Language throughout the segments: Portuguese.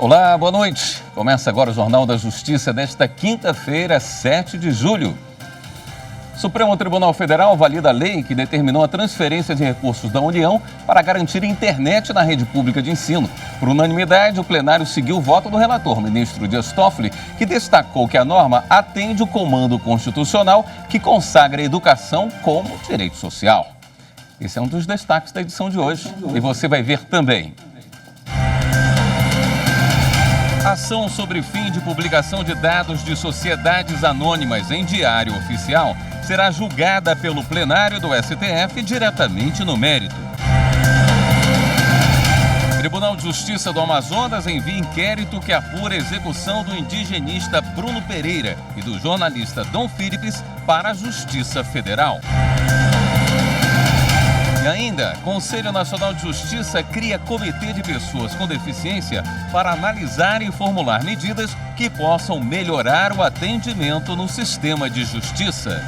Olá, boa noite. Começa agora o Jornal da Justiça desta quinta-feira, 7 de julho. Supremo Tribunal Federal valida a lei que determinou a transferência de recursos da União para garantir internet na rede pública de ensino. Por unanimidade, o plenário seguiu o voto do relator, ministro Dias Toffoli, que destacou que a norma atende o comando constitucional que consagra a educação como direito social. Esse é um dos destaques da edição de hoje e você vai ver também. Ação sobre fim de publicação de dados de sociedades anônimas em diário oficial será julgada pelo plenário do STF diretamente no mérito. Tribunal de Justiça do Amazonas envia inquérito que apura a execução do indigenista Bruno Pereira e do jornalista Dom Philips para a Justiça Federal. E ainda, Conselho Nacional de Justiça cria comitê de pessoas com deficiência para analisar e formular medidas que possam melhorar o atendimento no sistema de justiça.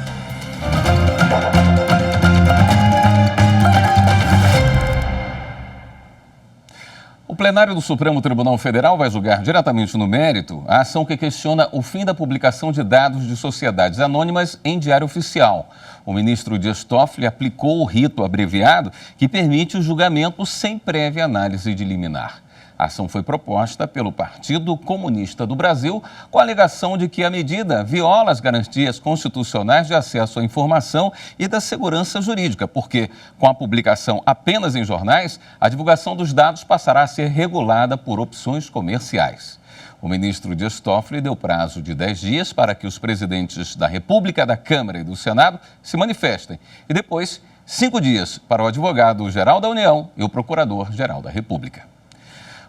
O plenário do Supremo Tribunal Federal vai julgar diretamente no mérito a ação que questiona o fim da publicação de dados de sociedades anônimas em diário oficial. O ministro Dias Toffoli aplicou o rito abreviado que permite o julgamento sem prévia análise de liminar. A ação foi proposta pelo Partido Comunista do Brasil com a alegação de que a medida viola as garantias constitucionais de acesso à informação e da segurança jurídica, porque, com a publicação apenas em jornais, a divulgação dos dados passará a ser regulada por opções comerciais. O ministro Dias Toffoli deu prazo de 10 dias para que os presidentes da República, da Câmara e do Senado se manifestem e depois 5 dias para o advogado-geral da União e o procurador-geral da República.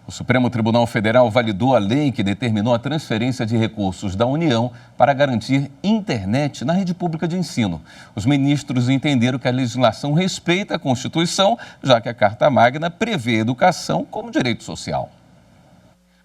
O Supremo Tribunal Federal validou a lei que determinou a transferência de recursos da União para garantir internet na rede pública de ensino. Os ministros entenderam que a legislação respeita a Constituição, já que a Carta Magna prevê a educação como direito social.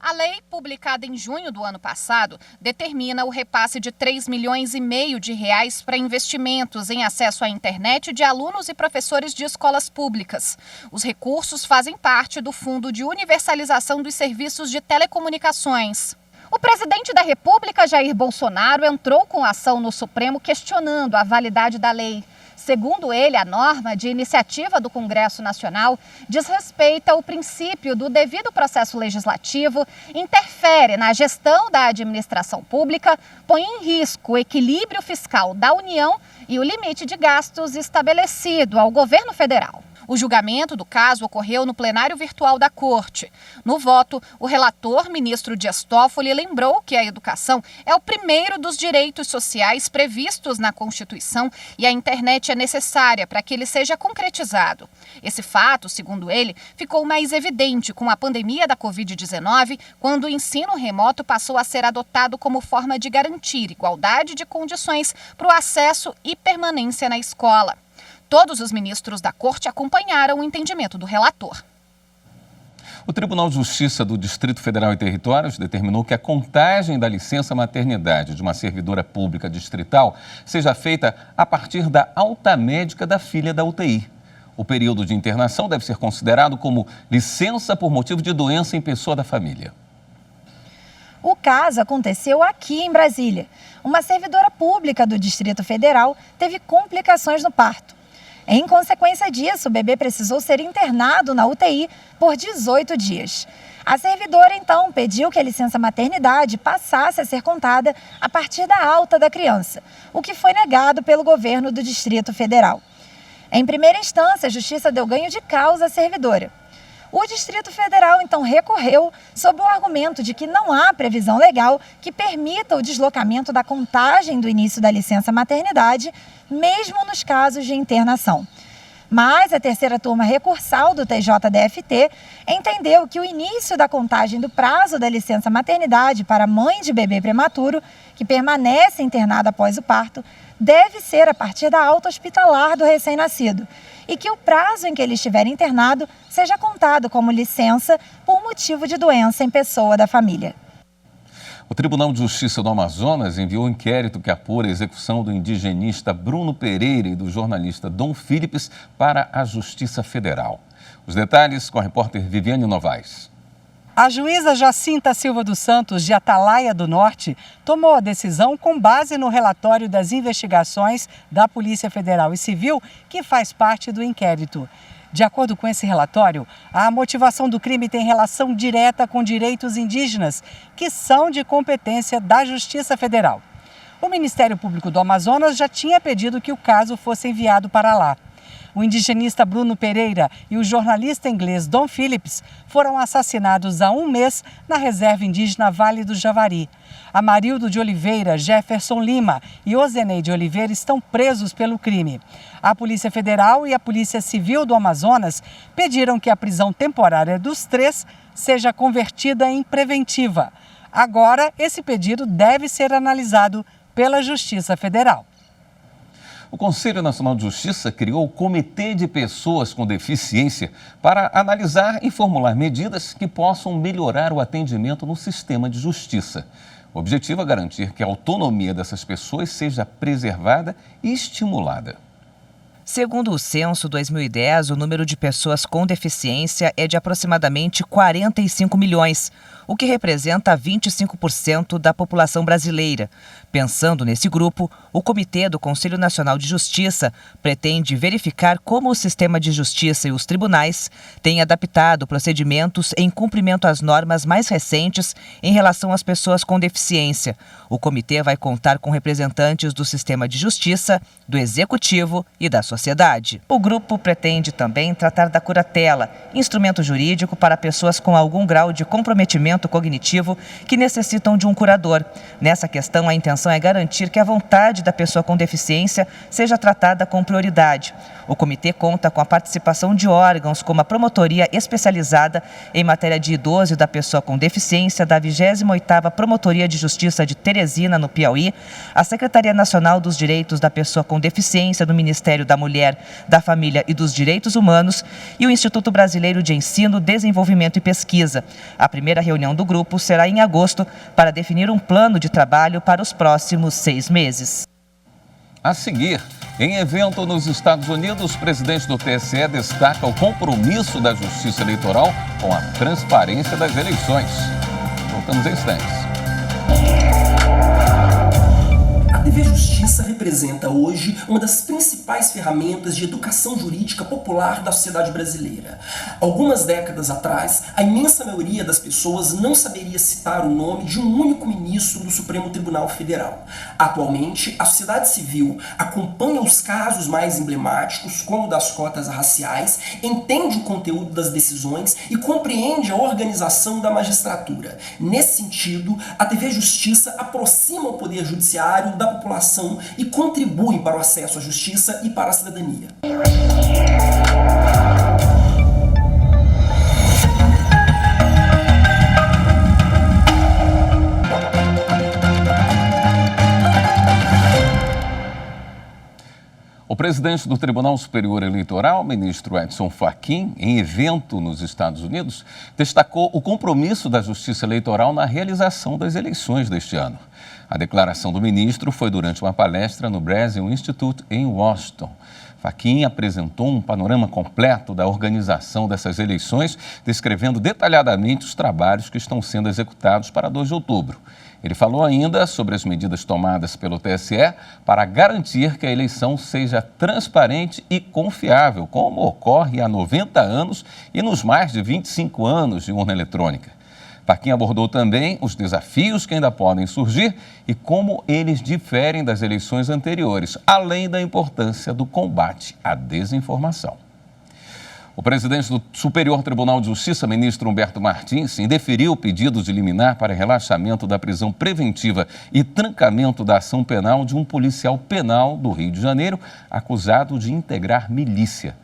A lei, publicada em junho do ano passado, determina o repasse de 3,5 milhões de reais para investimentos em acesso à internet de alunos e professores de escolas públicas. Os recursos fazem parte do Fundo de Universalização dos Serviços de Telecomunicações. O presidente da República, Jair Bolsonaro, entrou com ação no Supremo questionando a validade da lei. Segundo ele, a norma de iniciativa do Congresso Nacional desrespeita o princípio do devido processo legislativo, interfere na gestão da administração pública, põe em risco o equilíbrio fiscal da União e o limite de gastos estabelecido ao governo federal. O julgamento do caso ocorreu no plenário virtual da Corte. No voto, o relator, ministro Dias Toffoli, lembrou que a educação é o primeiro dos direitos sociais previstos na Constituição e a internet é necessária para que ele seja concretizado. Esse fato, segundo ele, ficou mais evidente com a pandemia da Covid-19, quando o ensino remoto passou a ser adotado como forma de garantir igualdade de condições para o acesso e permanência na escola. Todos os ministros da Corte acompanharam o entendimento do relator. O Tribunal de Justiça do Distrito Federal e Territórios determinou que a contagem da licença maternidade de uma servidora pública distrital seja feita a partir da alta médica da filha da UTI. O período de internação deve ser considerado como licença por motivo de doença em pessoa da família. O caso aconteceu aqui em Brasília. Uma servidora pública do Distrito Federal teve complicações no parto. Em consequência disso, o bebê precisou ser internado na UTI por 18 dias. A servidora, então, pediu que a licença maternidade passasse a ser contada a partir da alta da criança, o que foi negado pelo governo do Distrito Federal. Em primeira instância, a Justiça deu ganho de causa à servidora. O Distrito Federal, então, recorreu sob o argumento de que não há previsão legal que permita o deslocamento da contagem do início da licença maternidade, mesmo nos casos de internação. Mas a terceira turma recursal do TJDFT entendeu que o início da contagem do prazo da licença maternidade para mãe de bebê prematuro, que permanece internada após o parto, deve ser a partir da alta hospitalar do recém-nascido e que o prazo em que ele estiver internado seja contado como licença por motivo de doença em pessoa da família. O Tribunal de Justiça do Amazonas enviou um inquérito que apura a execução do indigenista Bruno Pereira e do jornalista Dom Philips para a Justiça Federal. Os detalhes com a repórter Viviane Novaes. A juíza Jacinta Silva dos Santos, de Atalaia do Norte, tomou a decisão com base no relatório das investigações da Polícia Federal e Civil, que faz parte do inquérito. De acordo com esse relatório, a motivação do crime tem relação direta com direitos indígenas, que são de competência da Justiça Federal. O Ministério Público do Amazonas já tinha pedido que o caso fosse enviado para lá. O indigenista Bruno Pereira e o jornalista inglês Don Phillips foram assassinados há um mês na reserva indígena Vale do Javari. Amarildo de Oliveira, Jefferson Lima e Ozenei de Oliveira estão presos pelo crime. A Polícia Federal e a Polícia Civil do Amazonas pediram que a prisão temporária dos três seja convertida em preventiva. Agora, esse pedido deve ser analisado pela Justiça Federal. O Conselho Nacional de Justiça criou o Comitê de Pessoas com Deficiência para analisar e formular medidas que possam melhorar o atendimento no sistema de justiça. O objetivo é garantir que a autonomia dessas pessoas seja preservada e estimulada. Segundo o censo 2010, o número de pessoas com deficiência é de aproximadamente 45 milhões, o que representa 25% da população brasileira. Pensando nesse grupo, o Comitê do Conselho Nacional de Justiça pretende verificar como o sistema de justiça e os tribunais têm adaptado procedimentos em cumprimento às normas mais recentes em relação às pessoas com deficiência. O comitê vai contar com representantes do sistema de justiça, do executivo e da sociedade. O grupo pretende também tratar da curatela, instrumento jurídico para pessoas com algum grau de comprometimento cognitivo que necessitam de um curador. Nessa questão, a intenção é garantir que a vontade da pessoa com deficiência seja tratada com prioridade. O comitê conta com a participação de órgãos como a Promotoria Especializada em Matéria de Idoso e da Pessoa com Deficiência da 28ª Promotoria de Justiça de Teresina, no Piauí, a Secretaria Nacional dos Direitos da Pessoa com Deficiência do Ministério da Mulher, da Família e dos Direitos Humanos e o Instituto Brasileiro de Ensino, Desenvolvimento e Pesquisa. A primeira reunião do grupo será em agosto para definir um plano de trabalho para os próximos 6 meses. A seguir, em evento nos Estados Unidos, o presidente do TSE destaca o compromisso da Justiça Eleitoral com a transparência das eleições. Voltamos em instantes. A TV Justiça representa hoje uma das principais ferramentas de educação jurídica popular da sociedade brasileira. Algumas décadas atrás, a imensa maioria das pessoas não saberia citar o nome de um único ministro do Supremo Tribunal Federal. Atualmente, a sociedade civil acompanha os casos mais emblemáticos, como o das cotas raciais, entende o conteúdo das decisões e compreende a organização da magistratura. Nesse sentido, a TV Justiça aproxima o Poder Judiciário da população e contribui para o acesso à justiça e para a cidadania. O presidente do Tribunal Superior Eleitoral, ministro Edson Fachin, em evento nos Estados Unidos, destacou o compromisso da Justiça Eleitoral na realização das eleições deste ano. A declaração do ministro foi durante uma palestra no Brasil Institute, em Washington. Fachin apresentou um panorama completo da organização dessas eleições, descrevendo detalhadamente os trabalhos que estão sendo executados para 2 de outubro. Ele falou ainda sobre as medidas tomadas pelo TSE para garantir que a eleição seja transparente e confiável, como ocorre há 90 anos e nos mais de 25 anos de urna eletrônica. Fachin abordou também os desafios que ainda podem surgir e como eles diferem das eleições anteriores, além da importância do combate à desinformação. O presidente do Superior Tribunal de Justiça, ministro Humberto Martins, indeferiu o pedido de liminar para relaxamento da prisão preventiva e trancamento da ação penal de um policial penal do Rio de Janeiro, acusado de integrar milícia.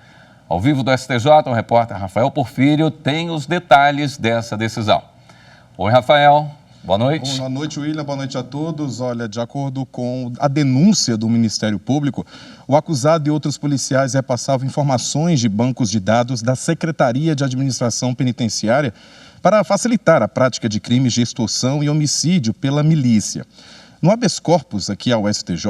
Ao vivo do STJ, o repórter Rafael Porfírio tem os detalhes dessa decisão. Oi, Rafael. Boa noite. Boa noite, William. Boa noite a todos. Olha, de acordo com a denúncia do Ministério Público, o acusado e outros policiais repassavam informações de bancos de dados da Secretaria de Administração Penitenciária para facilitar a prática de crimes de extorsão e homicídio pela milícia. No habeas corpus, aqui ao STJ,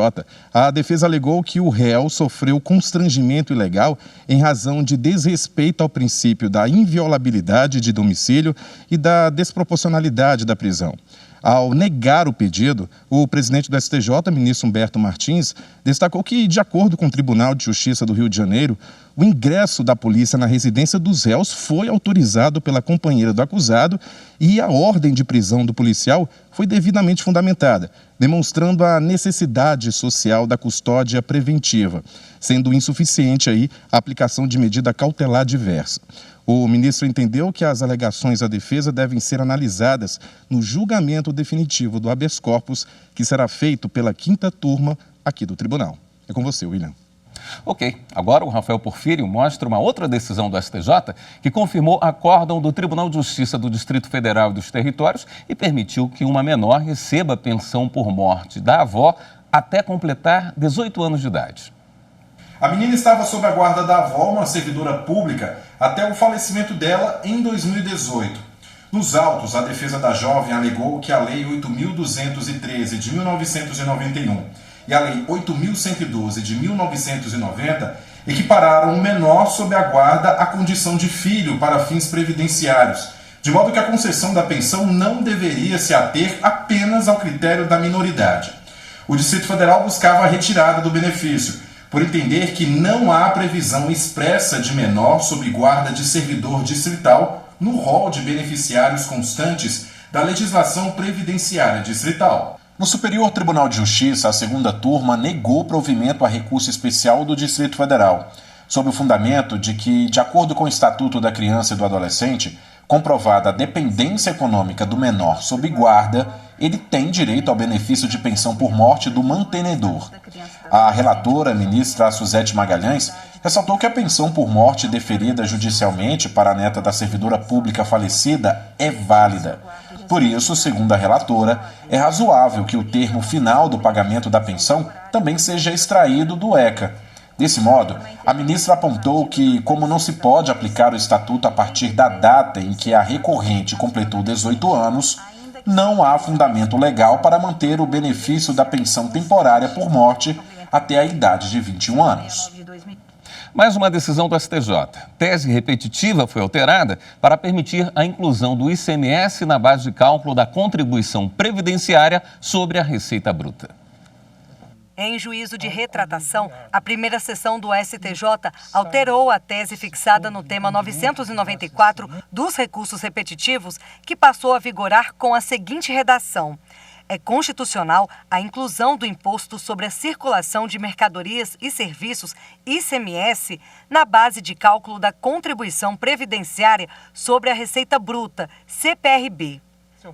a defesa alegou que o réu sofreu constrangimento ilegal em razão de desrespeito ao princípio da inviolabilidade de domicílio e da desproporcionalidade da prisão. Ao negar o pedido, o presidente do STJ, ministro Humberto Martins, destacou que, de acordo com o Tribunal de Justiça do Rio de Janeiro, o ingresso da polícia na residência dos réus foi autorizado pela companheira do acusado e a ordem de prisão do policial foi devidamente fundamentada, demonstrando a necessidade social da custódia preventiva, sendo insuficiente aí a aplicação de medida cautelar diversa. O ministro entendeu que as alegações da defesa devem ser analisadas no julgamento definitivo do habeas corpus, que será feito pela 5ª turma aqui do tribunal. É com você, William. Ok, agora o Rafael Porfírio mostra uma outra decisão do STJ que confirmou acórdão do Tribunal de Justiça do Distrito Federal e dos Territórios e permitiu que uma menor receba pensão por morte da avó até completar 18 anos de idade. A menina estava sob a guarda da avó, uma servidora pública, até o falecimento dela em 2018. Nos autos, a defesa da jovem alegou que a Lei 8.213 de 1991 e a Lei 8.112 de 1990 equipararam um menor sob a guarda à condição de filho para fins previdenciários, de modo que a concessão da pensão não deveria se ater apenas ao critério da minoridade. O Distrito Federal buscava a retirada do benefício, por entender que não há previsão expressa de menor sob guarda de servidor distrital no rol de beneficiários constantes da legislação previdenciária distrital. No Superior Tribunal de Justiça, a 2ª turma negou provimento a recurso especial do Distrito Federal, sob o fundamento de que, de acordo com o Estatuto da Criança e do Adolescente, comprovada a dependência econômica do menor sob guarda, ele tem direito ao benefício de pensão por morte do mantenedor. A relatora, ministra Suzete Magalhães, ressaltou que a pensão por morte deferida judicialmente para a neta da servidora pública falecida é válida. Por isso, segundo a relatora, é razoável que o termo final do pagamento da pensão também seja extraído do ECA. Desse modo, a ministra apontou que, como não se pode aplicar o estatuto a partir da data em que a recorrente completou 18 anos, não há fundamento legal para manter o benefício da pensão temporária por morte até a idade de 21 anos. Mais uma decisão do STJ. Tese repetitiva foi alterada para permitir a inclusão do ICMS na base de cálculo da contribuição previdenciária sobre a receita bruta. Em juízo de retratação, a primeira sessão do STJ alterou a tese fixada no tema 994 dos recursos repetitivos, que passou a vigorar com a seguinte redação: é constitucional a inclusão do Imposto sobre a Circulação de Mercadorias e Serviços, ICMS, na base de cálculo da Contribuição Previdenciária sobre a Receita Bruta, CPRB.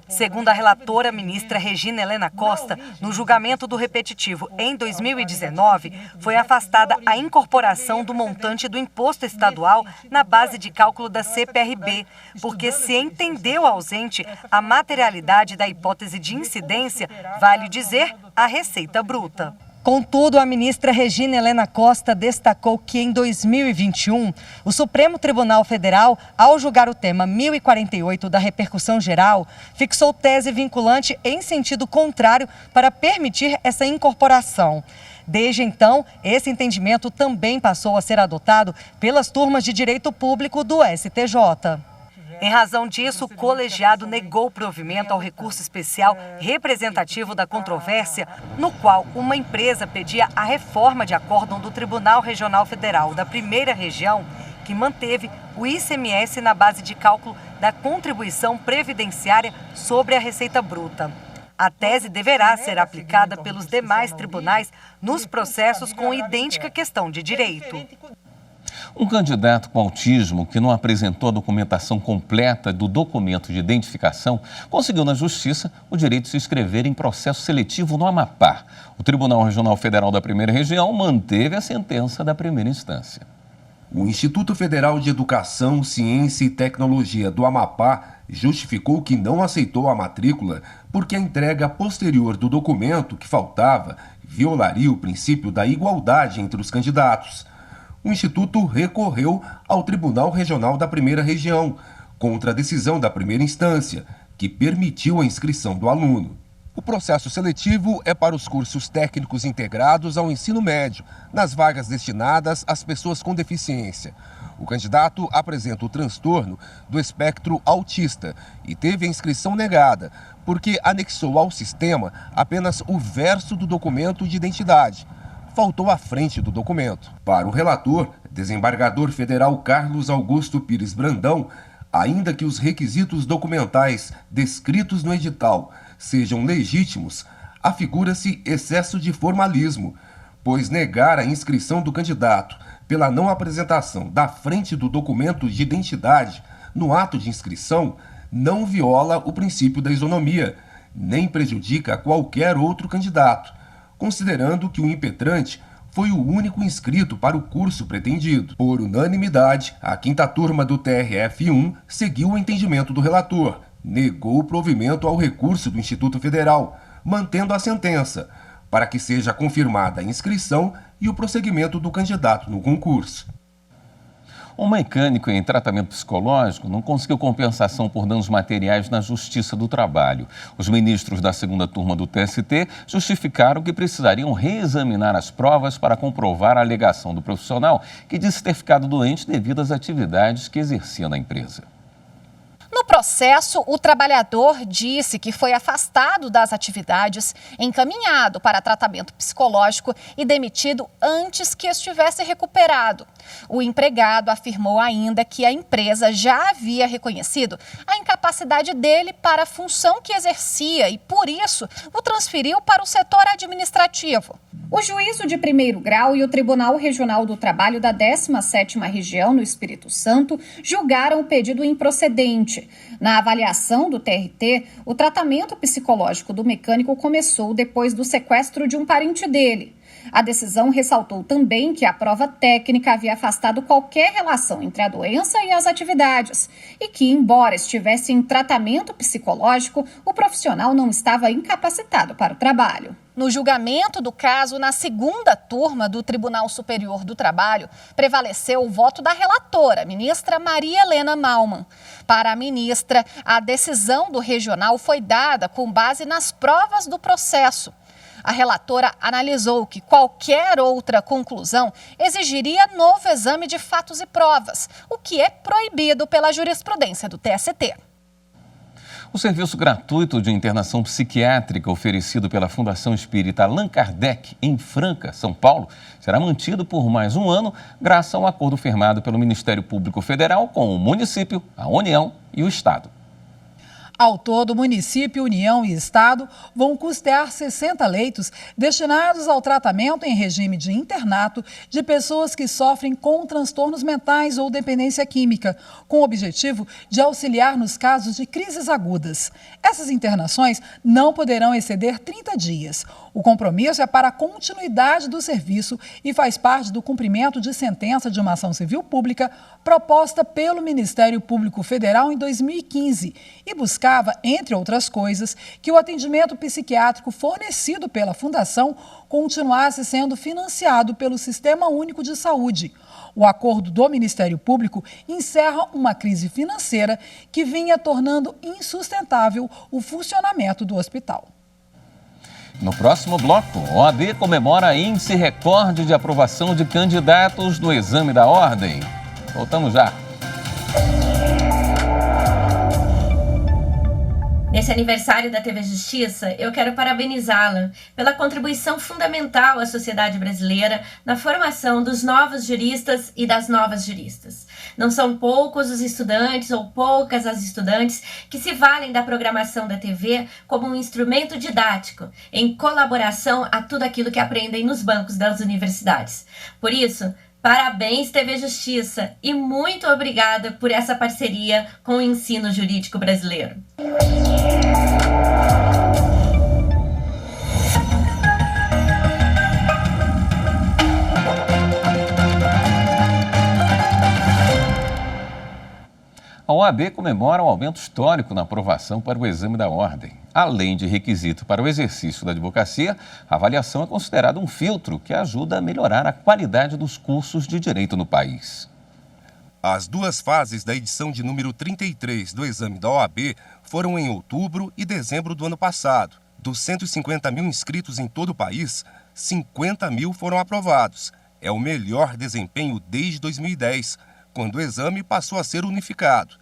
Segundo a relatora ministra Regina Helena Costa, no julgamento do repetitivo em 2019, foi afastada a incorporação do montante do imposto estadual na base de cálculo da CPRB, porque se entendeu ausente a materialidade da hipótese de incidência, vale dizer, a receita bruta. Contudo, a ministra Regina Helena Costa destacou que em 2021, o Supremo Tribunal Federal, ao julgar o tema 1048 da repercussão geral, fixou tese vinculante em sentido contrário para permitir essa incorporação. Desde então, esse entendimento também passou a ser adotado pelas turmas de direito público do STJ. Em razão disso, o colegiado negou provimento ao recurso especial representativo da controvérsia, no qual uma empresa pedia a reforma de acórdão do Tribunal Regional Federal da Primeira Região, que manteve o ICMS na base de cálculo da contribuição previdenciária sobre a receita bruta. A tese deverá ser aplicada pelos demais tribunais nos processos com idêntica questão de direito. Um candidato com autismo que não apresentou a documentação completa do documento de identificação conseguiu na Justiça o direito de se inscrever em processo seletivo no Amapá. O Tribunal Regional Federal da Primeira Região manteve a sentença da primeira instância. O Instituto Federal de Educação, Ciência e Tecnologia do Amapá justificou que não aceitou a matrícula porque a entrega posterior do documento que faltava violaria o princípio da igualdade entre os candidatos. O Instituto recorreu ao Tribunal Regional da Primeira Região contra a decisão da primeira instância, que permitiu a inscrição do aluno. O processo seletivo é para os cursos técnicos integrados ao ensino médio, nas vagas destinadas às pessoas com deficiência. O candidato apresenta o transtorno do espectro autista e teve a inscrição negada, porque anexou ao sistema apenas o verso do documento de identidade. Faltou a frente do documento. Para o relator, desembargador federal Carlos Augusto Pires Brandão, ainda que os requisitos documentais descritos no edital sejam legítimos, afigura-se excesso de formalismo, pois negar a inscrição do candidato pela não apresentação da frente do documento de identidade no ato de inscrição não viola o princípio da isonomia, nem prejudica qualquer outro candidato, considerando que o impetrante foi o único inscrito para o curso pretendido. Por unanimidade, a 5ª turma do TRF1 seguiu o entendimento do relator, negou o provimento ao recurso do Instituto Federal, mantendo a sentença, para que seja confirmada a inscrição e o prosseguimento do candidato no concurso. Um mecânico em tratamento psicológico não conseguiu compensação por danos materiais na Justiça do Trabalho. Os ministros da 2ª turma do TST justificaram que precisariam reexaminar as provas para comprovar a alegação do profissional, que disse ter ficado doente devido às atividades que exercia na empresa. No processo, o trabalhador disse que foi afastado das atividades, encaminhado para tratamento psicológico e demitido antes que estivesse recuperado. O empregado afirmou ainda que a empresa já havia reconhecido a incapacidade dele para a função que exercia e, por isso, o transferiu para o setor administrativo. O juízo de 1º grau e o Tribunal Regional do Trabalho da 17ª Região, no Espírito Santo, julgaram o pedido improcedente. Na avaliação do TRT, o tratamento psicológico do mecânico começou depois do sequestro de um parente dele. A decisão ressaltou também que a prova técnica havia afastado qualquer relação entre a doença e as atividades e que, embora estivesse em tratamento psicológico, o profissional não estava incapacitado para o trabalho. No julgamento do caso, na 2ª turma do Tribunal Superior do Trabalho, prevaleceu o voto da relatora, ministra Maria Helena Malman. Para a ministra, a decisão do regional foi dada com base nas provas do processo. A relatora analisou que qualquer outra conclusão exigiria novo exame de fatos e provas, o que é proibido pela jurisprudência do TST. O serviço gratuito de internação psiquiátrica oferecido pela Fundação Espírita Allan Kardec, em Franca, São Paulo, será mantido por mais um ano, graças ao acordo firmado pelo Ministério Público Federal com o município, a União e o Estado. Ao todo, município, União e Estado vão custear 60 leitos destinados ao tratamento em regime de internato de pessoas que sofrem com transtornos mentais ou dependência química, com o objetivo de auxiliar nos casos de crises agudas. Essas internações não poderão exceder 30 dias. O compromisso é para a continuidade do serviço e faz parte do cumprimento de sentença de uma ação civil pública proposta pelo Ministério Público Federal em 2015 e buscava, entre outras coisas, que o atendimento psiquiátrico fornecido pela Fundação continuasse sendo financiado pelo Sistema Único de Saúde. O acordo do Ministério Público encerra uma crise financeira que vinha tornando insustentável o funcionamento do hospital. No próximo bloco, a OAB comemora índice recorde de aprovação de candidatos no exame da ordem. Voltamos já. Nesse aniversário da TV Justiça, eu quero parabenizá-la pela contribuição fundamental à sociedade brasileira na formação dos novos juristas e das novas juristas. Não são poucos os estudantes ou poucas as estudantes que se valem da programação da TV como um instrumento didático, em colaboração a tudo aquilo que aprendem nos bancos das universidades. Por isso, parabéns, TV Justiça, e muito obrigada por essa parceria com o ensino jurídico brasileiro. A OAB comemora um aumento histórico na aprovação para o exame da ordem. Além de requisito para o exercício da advocacia, a avaliação é considerada um filtro que ajuda a melhorar a qualidade dos cursos de direito no país. As duas fases da edição de número 33 do exame da OAB foram em outubro e dezembro do ano passado. Dos 150 mil inscritos em todo o país, 50 mil foram aprovados. É o melhor desempenho desde 2010, quando o exame passou a ser unificado.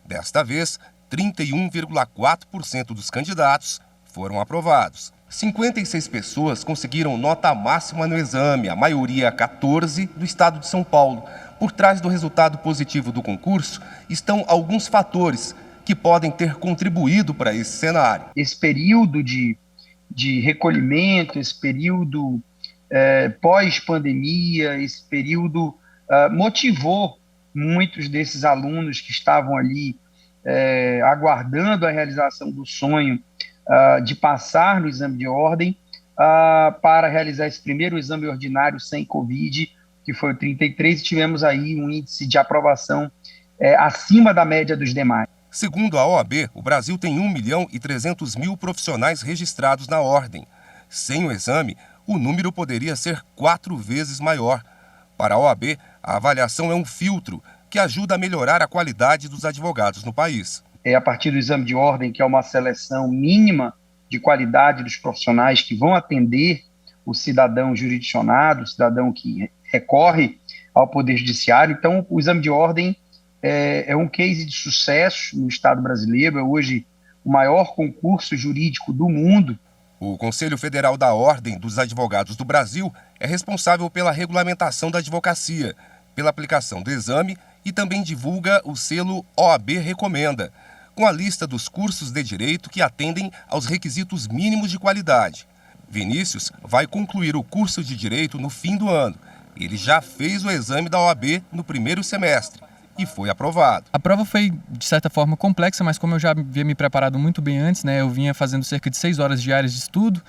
Desta vez, 31,4% dos candidatos foram aprovados. 56 pessoas conseguiram nota máxima no exame, a maioria 14 do estado de São Paulo. Por trás do resultado positivo do concurso estão alguns fatores que podem ter contribuído para esse cenário. Esse período de recolhimento, esse período pós-pandemia, esse período motivou muitos desses alunos que estavam ali aguardando a realização do sonho de passar no exame de ordem para realizar esse primeiro exame ordinário sem Covid, que foi o 33, e tivemos aí um índice de aprovação acima da média dos demais. Segundo a OAB, o Brasil tem 1.300.000 profissionais registrados na ordem. Sem o exame, o número poderia ser 4 vezes maior. Para a OAB, a avaliação é um filtro que ajuda a melhorar a qualidade dos advogados no país. A partir do exame de ordem, que é uma seleção mínima de qualidade dos profissionais que vão atender o cidadão jurisdicionado, o cidadão que recorre ao Poder Judiciário. Então, o exame de ordem é um case de sucesso no Estado brasileiro, é hoje o maior concurso jurídico do mundo. O Conselho Federal da Ordem dos Advogados do Brasil é responsável pela regulamentação da advocacia, pela aplicação do exame e também divulga o selo OAB Recomenda, com a lista dos cursos de direito que atendem aos requisitos mínimos de qualidade. Vinícius vai concluir o curso de direito no fim do ano. Ele já fez o exame da OAB no primeiro semestre e foi aprovado. A prova foi, de certa forma, complexa, mas como eu já havia me preparado muito bem antes, eu vinha fazendo cerca de 6 horas diárias de estudo,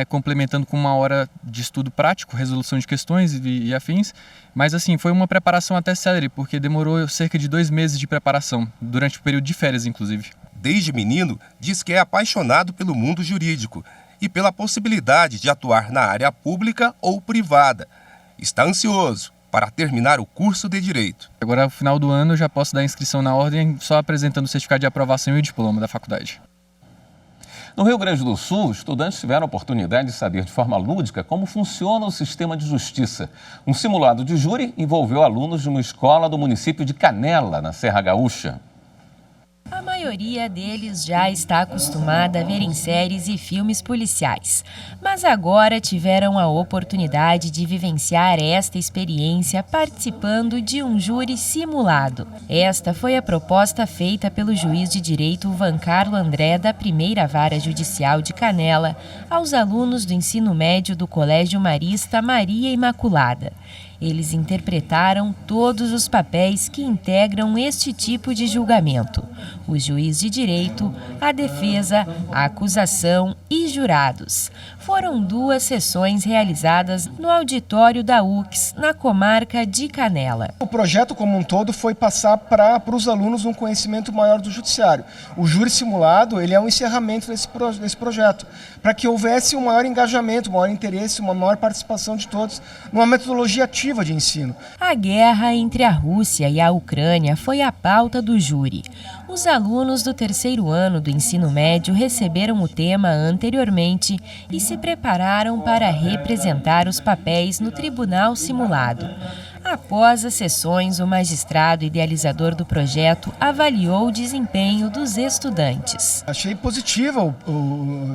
complementando com 1 hora de estudo prático, resolução de questões e afins. Mas, assim, foi uma preparação até célere, porque demorou cerca de 2 meses de preparação, durante o período de férias, inclusive. Desde menino, diz que é apaixonado pelo mundo jurídico e pela possibilidade de atuar na área pública ou privada. Está ansioso para terminar o curso de Direito. Agora, no final do ano, eu já posso dar inscrição na ordem só apresentando o certificado de aprovação e o diploma da faculdade. No Rio Grande do Sul, estudantes tiveram a oportunidade de saber de forma lúdica como funciona o sistema de justiça. Um simulado de júri envolveu alunos de uma escola do município de Canela, na Serra Gaúcha. A maioria deles já está acostumada a ver em séries e filmes policiais, mas agora tiveram a oportunidade de vivenciar esta experiência participando de um júri simulado. Esta foi a proposta feita pelo juiz de direito Vancarlo André da Primeira Vara Judicial de Canela aos alunos do ensino médio do Colégio Marista Maria Imaculada. Eles interpretaram todos os papéis que integram este tipo de julgamento: o juiz de direito, a defesa, a acusação e jurados. Foram 2 sessões realizadas no auditório da UCS, na comarca de Canela. O projeto como um todo foi passar para os alunos um conhecimento maior do judiciário. O júri simulado, ele é um encerramento desse projeto, para que houvesse um maior engajamento, um maior interesse, uma maior participação de todos numa metodologia ativa de ensino. A guerra entre a Rússia e a Ucrânia foi a pauta do júri. Os alunos do 3º ano do ensino médio receberam o tema anteriormente e se prepararam para representar os papéis no tribunal simulado. Após as sessões, o magistrado idealizador do projeto avaliou o desempenho dos estudantes. Achei positivo,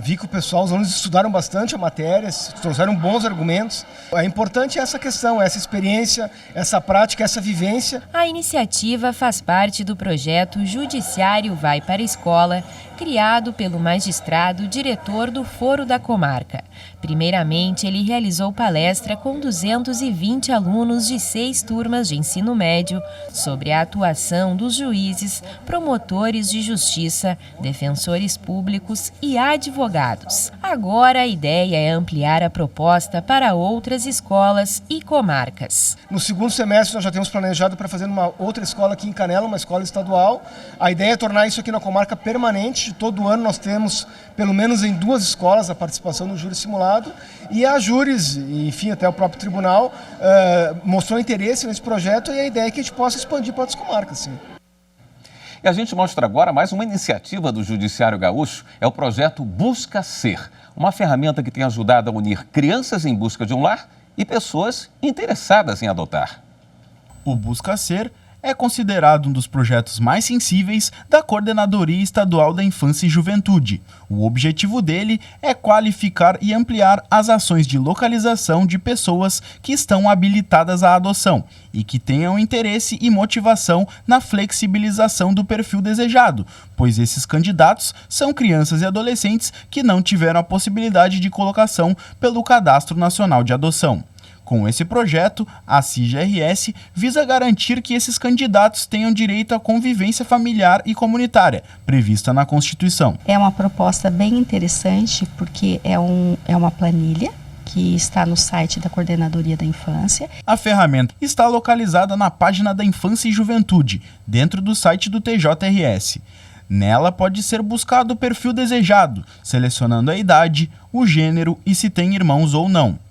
vi que os alunos estudaram bastante a matéria, trouxeram bons argumentos. É importante essa questão, essa experiência, essa prática, essa vivência. A iniciativa faz parte do projeto Judiciário Vai para a Escola, criado pelo magistrado diretor do Foro da Comarca. Primeiramente, ele realizou palestra com 220 alunos de 6 turmas de ensino médio sobre a atuação dos juízes, promotores de justiça, defensores públicos e advogados. Agora a ideia é ampliar a proposta para outras escolas e comarcas. No 2º semestre nós já temos planejado para fazer uma outra escola aqui em Canela, uma escola estadual. A ideia é tornar isso aqui na comarca permanente. Todo ano nós temos, pelo menos em 2 escolas, a participação no júri simulado. E a júris, enfim, até o próprio tribunal, mostrou interesse nesse projeto e a ideia é que a gente possa expandir para outras comarcas, sim. E a gente mostra agora mais uma iniciativa do Judiciário Gaúcho, é o projeto Busca Ser. uma ferramenta que tem ajudado a unir crianças em busca de um lar e pessoas interessadas em adotar. O Busca Ser é considerado um dos projetos mais sensíveis da Coordenadoria Estadual da Infância e Juventude. O objetivo dele é qualificar e ampliar as ações de localização de pessoas que estão habilitadas à adoção e que tenham interesse e motivação na flexibilização do perfil desejado, pois esses candidatos são crianças e adolescentes que não tiveram a possibilidade de colocação pelo Cadastro Nacional de Adoção. Com esse projeto, a CIG-RS visa garantir que esses candidatos tenham direito à convivência familiar e comunitária, prevista na Constituição. É uma proposta bem interessante, porque é uma planilha que está no site da Coordenadoria da Infância. A ferramenta está localizada na página da Infância e Juventude, dentro do site do TJRS. Nela pode ser buscado o perfil desejado, selecionando a idade, o gênero e se tem irmãos ou não.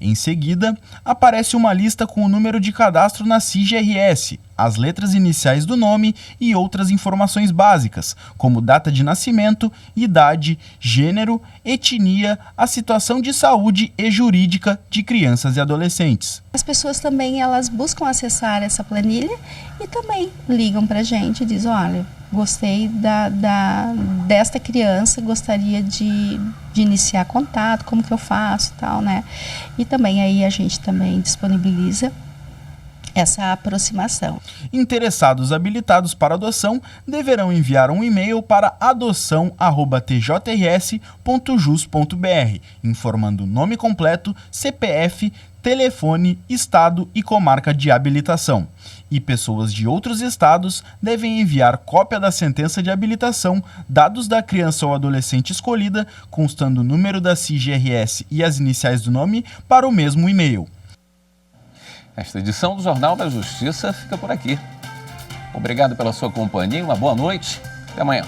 Em seguida, aparece uma lista com o número de cadastro na CIG-RS, as letras iniciais do nome e outras informações básicas, como data de nascimento, idade, gênero, etnia, a situação de saúde e jurídica de crianças e adolescentes. As pessoas também elas buscam acessar essa planilha e também ligam para a gente e dizem, olha, gostei desta criança, gostaria de iniciar contato, como que eu faço, tal, né? E também aí a gente também disponibiliza essa aproximação. Interessados habilitados para adoção deverão enviar um e-mail para adoção@tjrs.jus.br, informando o nome completo, CPF, telefone, estado e comarca de habilitação. E pessoas de outros estados devem enviar cópia da sentença de habilitação, dados da criança ou adolescente escolhida, constando o número da CIG-RS e as iniciais do nome, para o mesmo e-mail. Esta edição do Jornal da Justiça fica por aqui. Obrigado pela sua companhia, uma boa noite. Até amanhã.